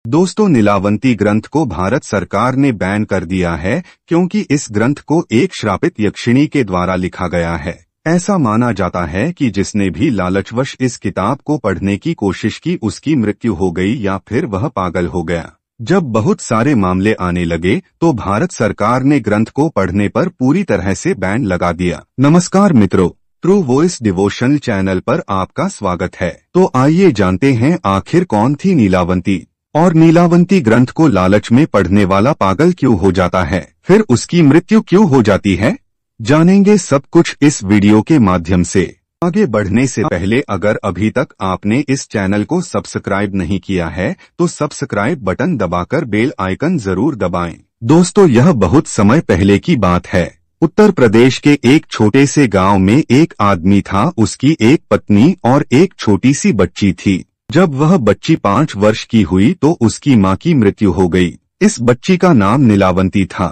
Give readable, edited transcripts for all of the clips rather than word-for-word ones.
दोस्तों, नीलावंती ग्रंथ को भारत सरकार ने बैन कर दिया है क्योंकि इस ग्रंथ को एक श्रापित यक्षिणी के द्वारा लिखा गया है। ऐसा माना जाता है कि जिसने भी लालचवश इस किताब को पढ़ने की कोशिश की उसकी मृत्यु हो गई या फिर वह पागल हो गया। जब बहुत सारे मामले आने लगे तो भारत सरकार ने ग्रंथ को पढ़ने पर पूरी तरह से बैन लगा दिया। नमस्कार मित्रों, ट्रू वॉइस डिवोशनल चैनल पर आपका स्वागत है। तो आइए जानते हैं आखिर कौन थी नीलावंती और नीलावंती ग्रंथ को लालच में पढ़ने वाला पागल क्यों हो जाता है, फिर उसकी मृत्यु क्यों हो जाती है। जानेंगे सब कुछ इस वीडियो के माध्यम से। आगे बढ़ने से पहले अगर अभी तक आपने इस चैनल को सब्सक्राइब नहीं किया है तो सब्सक्राइब बटन दबाकर बेल आइकन जरूर दबाएं। दोस्तों, यह बहुत समय पहले की बात है। उत्तर प्रदेश के एक छोटे से गांव में एक आदमी था। उसकी एक पत्नी और एक छोटी सी बच्ची थी। जब वह बच्ची 5 वर्ष की हुई तो उसकी मां की मृत्यु हो गई। इस बच्ची का नाम नीलावंती था।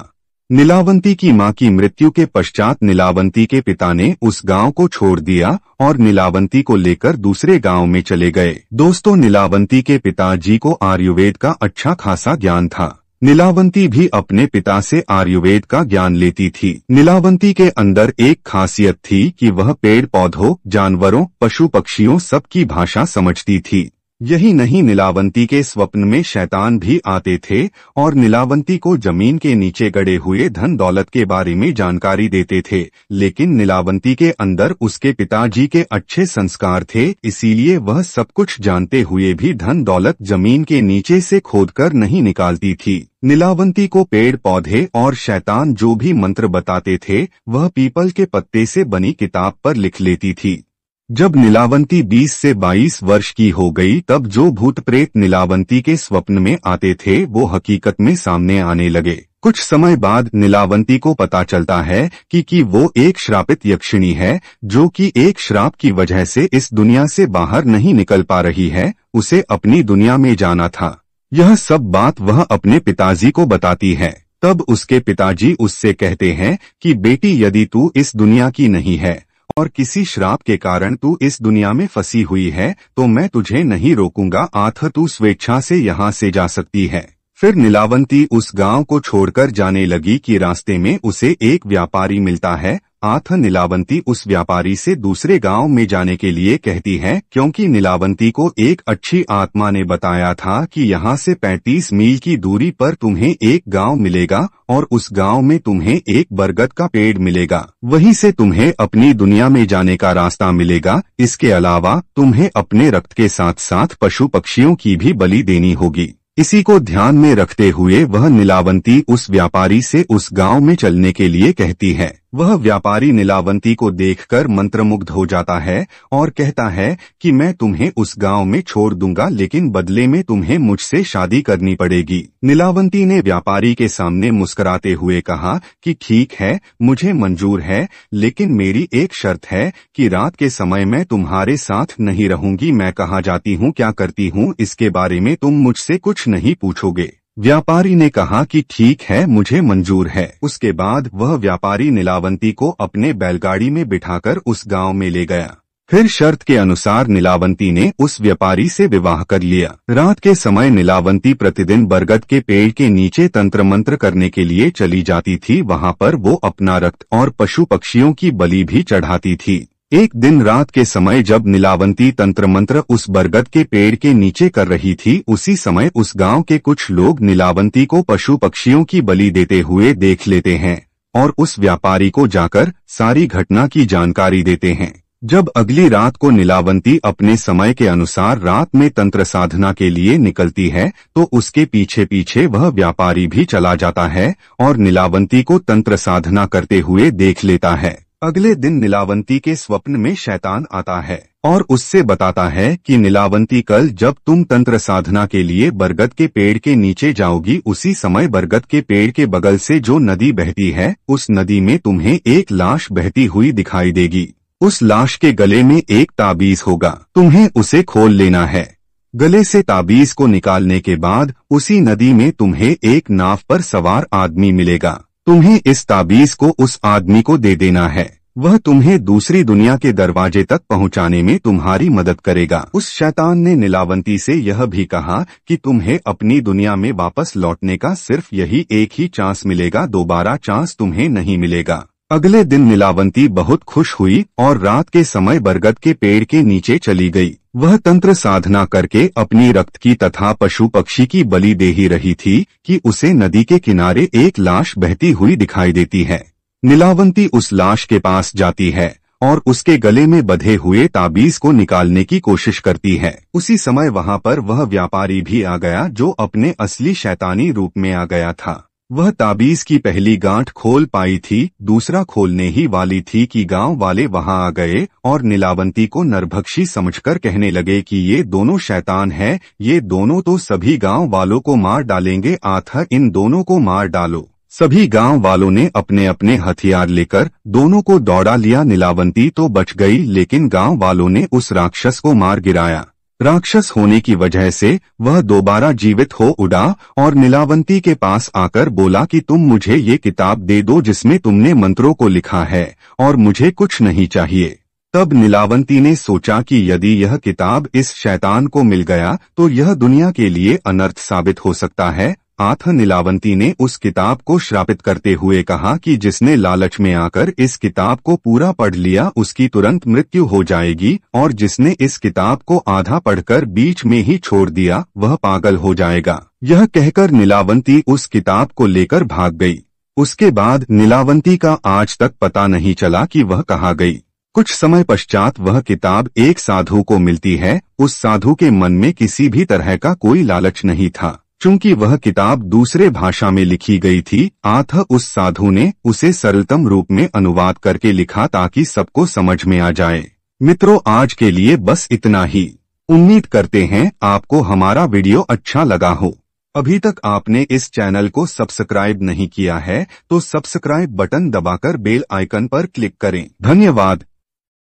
नीलावंती की मां की मृत्यु के पश्चात नीलावंती के पिता ने उस गांव को छोड़ दिया और नीलावंती को लेकर दूसरे गांव में चले गए। दोस्तों, नीलावंती के पिताजी को आयुर्वेद का अच्छा खासा ज्ञान था। नीलावंती भी अपने पिता से आयुर्वेद का ज्ञान लेती थी। नीलावंती के अंदर एक खासियत थी कि वह पेड़ पौधों, जानवरों, पशु पक्षियों सबकी भाषा समझती थी। यही नहीं, नीलावंती के स्वप्न में शैतान भी आते थे और नीलावंती को जमीन के नीचे गड़े हुए धन दौलत के बारे में जानकारी देते थे। लेकिन नीलावंती के अंदर उसके पिताजी के अच्छे संस्कार थे, इसीलिए वह सब कुछ जानते हुए भी धन दौलत जमीन के नीचे से खोदकर नहीं निकालती थी। नीलावंती को पेड़ पौधे और शैतान जो भी मंत्र बताते थे वह पीपल के पत्ते से बनी किताब पर लिख लेती थी। जब नीलावंती 20 से 22 वर्ष की हो गई तब जो भूत प्रेत नीलावंती के स्वप्न में आते थे वो हकीकत में सामने आने लगे। कुछ समय बाद नीलावंती को पता चलता है कि वो एक श्रापित यक्षिणी है जो कि एक श्राप की वजह से इस दुनिया से बाहर नहीं निकल पा रही है। उसे अपनी दुनिया में जाना था। यह सब बात वह अपने पिताजी को बताती है। तब उसके पिताजी उससे कहते हैं कि बेटी, यदि तू इस दुनिया की नहीं है और किसी श्राप के कारण तू इस दुनिया में फंसी हुई है तो मैं तुझे नहीं रोकूंगा, आथ तू स्वेच्छा से यहाँ से जा सकती है। फिर नीलावंती उस गांव को छोड़कर जाने लगी कि रास्ते में उसे एक व्यापारी मिलता है। आथ नीलावंती उस व्यापारी से दूसरे गांव में जाने के लिए कहती है क्योंकि नीलावंती को एक अच्छी आत्मा ने बताया था कि यहाँ से 35 मील की दूरी पर तुम्हें एक गांव मिलेगा और उस गांव में तुम्हें एक बरगद का पेड़ मिलेगा। वहीं से तुम्हें अपनी दुनिया में जाने का रास्ता मिलेगा। इसके अलावा तुम्हें अपने रक्त के साथ साथ पशु पक्षियों की भी बलि देनी होगी। इसी को ध्यान में रखते हुए वह नीलावंती उस व्यापारी से उस गांव में चलने के लिए कहती है। वह व्यापारी नीलावंती को देखकर मंत्रमुग्ध हो जाता है और कहता है कि मैं तुम्हें उस गांव में छोड़ दूंगा, लेकिन बदले में तुम्हें मुझसे शादी करनी पड़ेगी। नीलावंती ने व्यापारी के सामने मुस्कुराते हुए कहा कि ठीक है, मुझे मंजूर है, लेकिन मेरी एक शर्त है कि रात के समय मैं तुम्हारे साथ नहीं रहूंगी। मैं कहाँ जाती हूँ, क्या करती हूँ, इसके बारे में तुम मुझसे कुछ नहीं पूछोगे। व्यापारी ने कहा कि ठीक है, मुझे मंजूर है। उसके बाद वह व्यापारी नीलावंती को अपने बैलगाड़ी में बिठाकर उस गांव में ले गया। फिर शर्त के अनुसार नीलावंती ने उस व्यापारी से विवाह कर लिया। रात के समय नीलावंती प्रतिदिन बरगद के पेड़ के नीचे तंत्र मंत्र करने के लिए चली जाती थी। वहां पर वो अपना रक्त और पशु पक्षियों की बलि भी चढ़ाती थी। एक दिन रात के समय जब नीलावंती तंत्र मंत्र उस बरगद के पेड़ के नीचे कर रही थी, उसी समय उस गांव के कुछ लोग नीलावंती को पशु पक्षियों की बलि देते हुए देख लेते हैं और उस व्यापारी को जाकर सारी घटना की जानकारी देते हैं। जब अगली रात को नीलावंती अपने समय के अनुसार रात में तंत्र साधना के लिए निकलती है तो उसके पीछे पीछे वह व्यापारी भी चला जाता है और नीलावंती को तंत्र साधना करते हुए देख लेता है। अगले दिन नीलावंती के स्वप्न में शैतान आता है और उससे बताता है कि नीलावंती, कल जब तुम तंत्र साधना के लिए बरगद के पेड़ के नीचे जाओगी, उसी समय बरगद के पेड़ के बगल से जो नदी बहती है उस नदी में तुम्हें एक लाश बहती हुई दिखाई देगी। उस लाश के गले में एक ताबीज होगा, तुम्हें उसे खोल लेना है। गले से ताबीज को निकालने के बाद उसी नदी में तुम्हें एक नाव पर सवार आदमी मिलेगा। तुम्हें इस ताबीज को उस आदमी को दे देना है। वह तुम्हें दूसरी दुनिया के दरवाजे तक पहुंचाने में तुम्हारी मदद करेगा। उस शैतान ने नीलावंती से यह भी कहा कि तुम्हें अपनी दुनिया में वापस लौटने का सिर्फ यही एक ही चांस मिलेगा, दोबारा चांस तुम्हें नहीं मिलेगा। अगले दिन नीलावंती बहुत खुश हुई और रात के समय बरगद के पेड़ के नीचे चली गई। वह तंत्र साधना करके अपनी रक्त की तथा पशु पक्षी की बलि दे ही रही थी कि उसे नदी के किनारे एक लाश बहती हुई दिखाई देती है। नीलावंती उस लाश के पास जाती है और उसके गले में बंधे हुए ताबीज को निकालने की कोशिश करती है। उसी समय वहां पर वह व्यापारी भी आ गया जो अपने असली शैतानी रूप में आ गया था। वह ताबीज की पहली गांठ खोल पाई थी, दूसरा खोलने ही वाली थी कि गांव वाले वहां आ गए और नीलावंती को नरभक्षी समझकर कहने लगे कि ये दोनों शैतान हैं, ये दोनों तो सभी गांव वालों को मार डालेंगे, अतः इन दोनों को मार डालो। सभी गांव वालों ने अपने अपने हथियार लेकर दोनों को दौड़ा लिया। नीलावंती तो बच गई, लेकिन गांव वालों ने उस राक्षस को मार गिराया। राक्षस होने की वजह से वह दोबारा जीवित हो उड़ा और नीलावंती के पास आकर बोला कि तुम मुझे ये किताब दे दो जिसमें तुमने मंत्रों को लिखा है, और मुझे कुछ नहीं चाहिए। तब नीलावंती ने सोचा कि यदि यह किताब इस शैतान को मिल गया तो यह दुनिया के लिए अनर्थ साबित हो सकता है। अतः नीलावंती ने उस किताब को श्रापित करते हुए कहा कि जिसने लालच में आकर इस किताब को पूरा पढ़ लिया उसकी तुरंत मृत्यु हो जाएगी, और जिसने इस किताब को आधा पढ़कर बीच में ही छोड़ दिया वह पागल हो जाएगा। यह कहकर नीलावंती उस किताब को लेकर भाग गई। उसके बाद नीलावंती का आज तक पता नहीं चला कि वह कहाँ गई। कुछ समय पश्चात वह किताब एक साधु को मिलती है। उस साधु के मन में किसी भी तरह का कोई लालच नहीं था, चूंकि वह किताब दूसरे भाषा में लिखी गई थी। अतः उस साधु ने उसे सरलतम रूप में अनुवाद करके लिखा ताकि सबको समझ में आ जाए। मित्रों, आज के लिए बस इतना ही। उम्मीद करते हैं आपको हमारा वीडियो अच्छा लगा हो। अभी तक आपने इस चैनल को सब्सक्राइब नहीं किया है तो सब्सक्राइब बटन दबाकर बेल आइकन पर क्लिक करें। धन्यवाद।